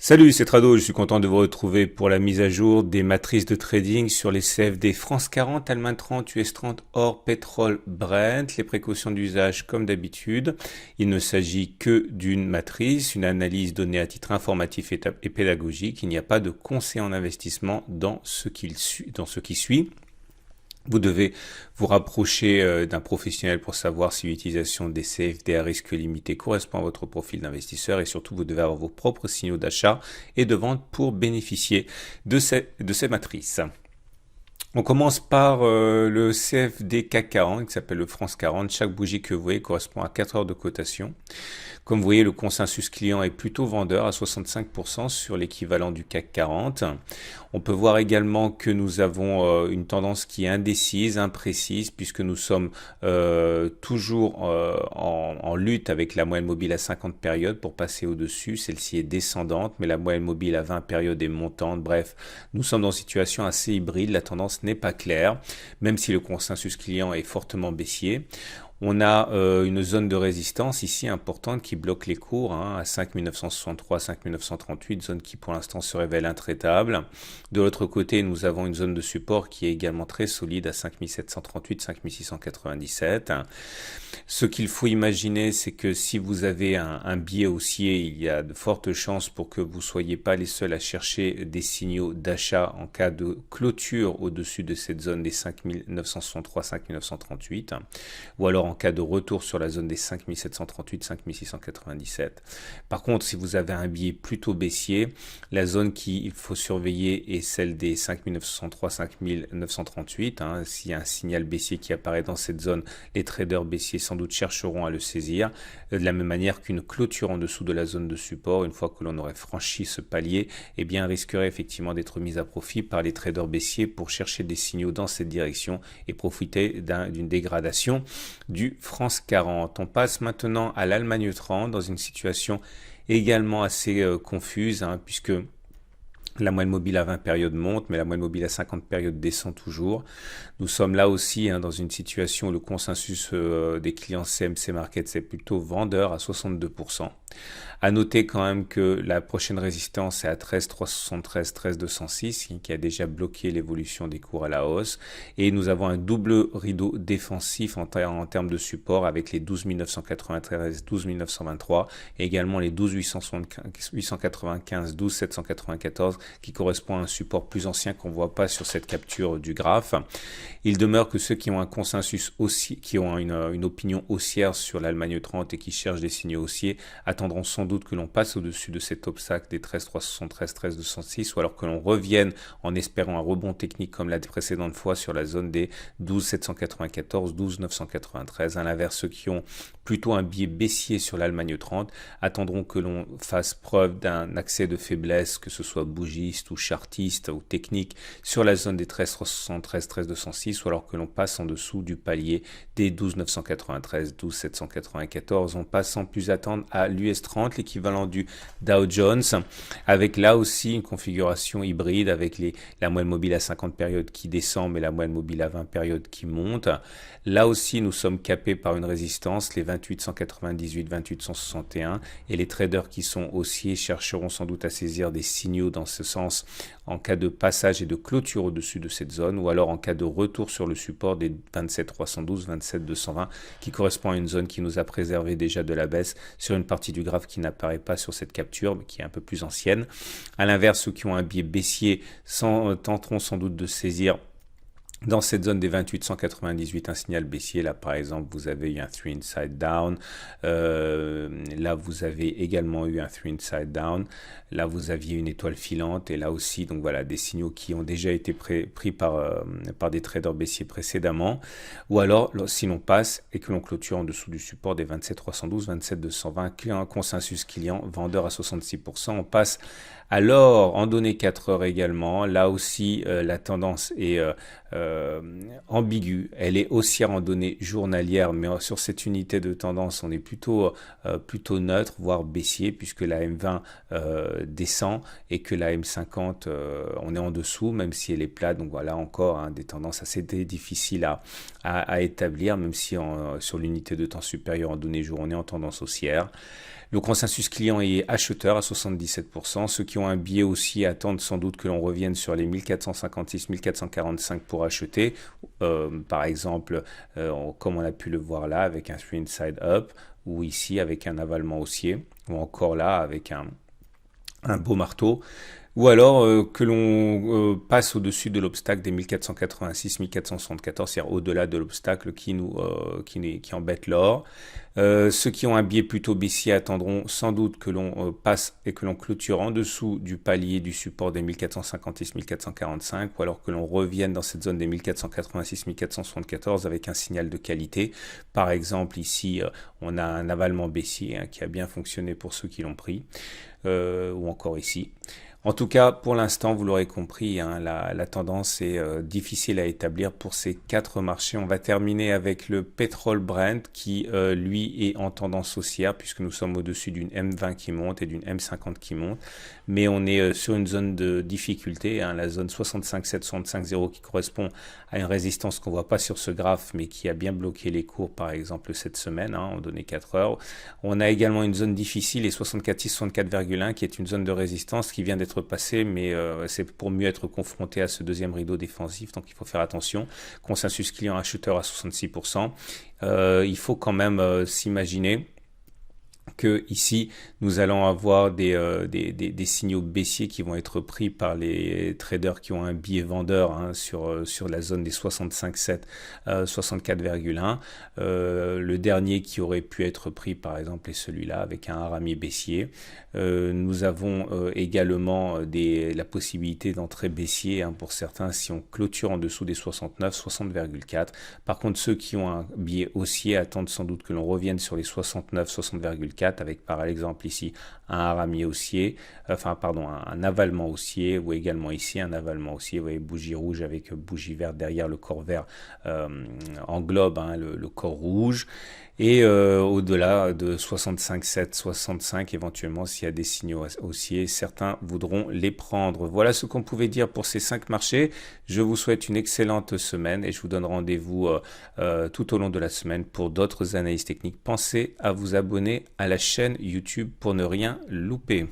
Salut, c'est Trado, je suis content de vous retrouver pour la mise à jour des matrices de trading sur les CFD France 40, Allemagne 30, US 30, or, pétrole, Brent. Les précautions d'usage comme d'habitude. Il ne s'agit que d'une matrice, une analyse donnée à titre informatif et pédagogique. Il n'y a pas de conseil en investissement dans ce qui suit. Vous devez vous rapprocher d'un professionnel pour savoir si l'utilisation des CFD à risque limité correspond à votre profil d'investisseur et surtout vous devez avoir vos propres signaux d'achat et de vente pour bénéficier de ces matrices. On commence par le CFD CAC 40 qui s'appelle le France 40. Chaque bougie que vous voyez correspond à 4 heures de cotation. Comme vous voyez, le consensus client est plutôt vendeur à 65% sur l'équivalent du CAC 40. On peut voir également que nous avons une tendance qui est indécise, imprécise, puisque nous sommes toujours en lutte avec la moyenne mobile à 50 périodes pour passer au-dessus. Celle-ci est descendante, mais la moyenne mobile à 20 périodes est montante. Bref, nous sommes dans une situation assez hybride. La tendance n'est pas claire, même si le consensus client est fortement baissier. On a une zone de résistance ici importante qui bloque les cours à 5963, 5938, zone qui pour l'instant se révèle intraitable. De l'autre côté, nous avons une zone de support qui est également très solide à 5738, 5697. Ce qu'il faut imaginer, c'est que si vous avez un biais haussier, il y a de fortes chances pour que vous ne soyez pas les seuls à chercher des signaux d'achat en cas de clôture au-dessus de cette zone des 5963, 5938, ou alors en cas de retour sur la zone des 5738, 5697. Par contre, si vous avez un biais plutôt baissier, la zone qu'il faut surveiller est celle des 5963, 5938. S'il y a un signal baissier qui apparaît dans cette zone, les traders baissiers sans doute chercheront à le saisir. De la même manière qu'une clôture en dessous de la zone de support, une fois que l'on aurait franchi ce palier, eh bien, risquerait effectivement d'être mise à profit par les traders baissiers pour chercher des signaux dans cette direction et profiter d'une dégradation du France 40. On passe maintenant à l'Allemagne 30 dans une situation également assez confuse puisque la moyenne mobile à 20 périodes monte, mais la moyenne mobile à 50 périodes descend toujours. Nous sommes là aussi dans une situation où le consensus des clients CMC Market c'est plutôt vendeur à 62%. À noter quand même que la prochaine résistance est à 13,373, 13,206 qui a déjà bloqué l'évolution des cours à la hausse. Et nous avons un double rideau défensif en termes de support avec les 12 993, 12 923 et également les 12 895, 12 794 qui correspond à un support plus ancien qu'on ne voit pas sur cette capture du graphe. Il demeure que ceux qui ont un consensus haussier, qui ont une opinion haussière sur l'Allemagne 30 et qui cherchent des signaux haussiers, attendront sans doute que l'on passe au-dessus de cet obstacle des 13,373, 13,206 ou alors que l'on revienne en espérant un rebond technique comme la précédente fois sur la zone des 12,794, 12,993. À l'inverse, ceux qui ont plutôt un biais baissier sur l'Allemagne 30 attendront que l'on fasse preuve d'un accès de faiblesse, que ce soit bougiste ou chartiste ou technique sur la zone des 13,373, 13,206 ou alors que l'on passe en dessous du palier des 12,993, 12,794. On passe sans plus attendre à l'US 30, l'équivalent du Dow Jones, avec là aussi une configuration hybride avec la moyenne mobile à 50 périodes qui descend mais la moyenne mobile à 20 périodes qui monte. Là aussi nous sommes capés par une résistance, les 28,198, 28,161 et les traders qui sont haussiers chercheront sans doute à saisir des signaux dans ce sens en cas de passage et de clôture au-dessus de cette zone ou alors en cas de retour sur le support des 27,312, 27,220 qui correspond à une zone qui nous a préservé déjà de la baisse sur une partie du graphe qui n'apparaît pas sur cette capture mais qui est un peu plus ancienne. À l'inverse, ceux qui ont un biais baissier tenteront sans doute de saisir dans cette zone des 28,198, un signal baissier. Là, par exemple, vous avez eu un 3 inside down. Là, vous avez également eu un 3 inside down. Là, vous aviez une étoile filante. Et là aussi, donc voilà, des signaux qui ont déjà été pris par des traders baissiers précédemment. Ou alors, si l'on passe et que l'on clôture en dessous du support des 27,312, 27,220, un consensus client, vendeur à 66%, on passe alors en données 4 heures également. Là aussi, la tendance est ambiguë. Elle est haussière en données journalières, mais sur cette unité de tendance, on est plutôt neutre, voire baissier, puisque la M20 descend et que la M50, on est en dessous, même si elle est plate. Donc voilà encore des tendances assez difficiles à établir, même si sur l'unité de temps supérieure en données jour, on est en tendance haussière. Le consensus client est acheteur à 77%. Ceux qui ont un biais haussier attendent sans doute que l'on revienne sur les 1456, 1445 pour acheter. Par exemple, comme on a pu le voir là, avec un 3 inside up, ou ici avec un avalement haussier, ou encore là avec un beau marteau. Ou alors que l'on passe au-dessus de l'obstacle des 1486, 1474, c'est-à-dire au-delà de l'obstacle qui embête l'or. Ceux qui ont un biais plutôt baissier attendront sans doute que l'on passe et que l'on clôture en dessous du palier du support des 1456, 1445, ou alors que l'on revienne dans cette zone des 1486, 1474 avec un signal de qualité. Par exemple, ici, on a un avalement baissier qui a bien fonctionné pour ceux qui l'ont pris, ou encore ici. En tout cas, pour l'instant, vous l'aurez compris, la tendance est difficile à établir pour ces 4 marchés. On va terminer avec le pétrole Brent qui, lui, est en tendance haussière puisque nous sommes au-dessus d'une M20 qui monte et d'une M50 qui monte. Mais on est sur une zone de difficulté, la zone 65,7, 65,0 qui correspond à une résistance qu'on ne voit pas sur ce graphe, mais qui a bien bloqué les cours, par exemple, cette semaine, en données 4 heures. On a également une zone difficile, les 64,6, 64,1, qui est une zone de résistance qui vient d'être passé, mais c'est pour mieux être confronté à ce deuxième rideau défensif, donc il faut faire attention. Consensus client acheteur à 66%. Il faut quand même s'imaginer que ici nous allons avoir des signaux baissiers qui vont être pris par les traders qui ont un biais vendeur sur la zone des 65,7, 64,1. Le dernier qui aurait pu être pris par exemple est celui-là avec un harami baissier. Nous avons également la possibilité d'entrée baissier pour certains si on clôture en dessous des 69, 60,4. Par contre, ceux qui ont un biais haussier attendent sans doute que l'on revienne sur les 69, 60,4 avec par exemple ici un harami haussier, un avalement haussier, ou également ici un avalement haussier. Vous voyez, bougie rouge avec bougie verte derrière, le corps vert englobe le corps rouge. Et au-delà de 65,7, 65 éventuellement, s'il y a des signaux haussiers, certains voudront les prendre. Voilà ce qu'on pouvait dire pour ces 5 marchés. Je vous souhaite une excellente semaine et je vous donne rendez-vous tout au long de la semaine pour d'autres analyses techniques. Pensez à vous abonner à la chaîne YouTube pour ne rien louper.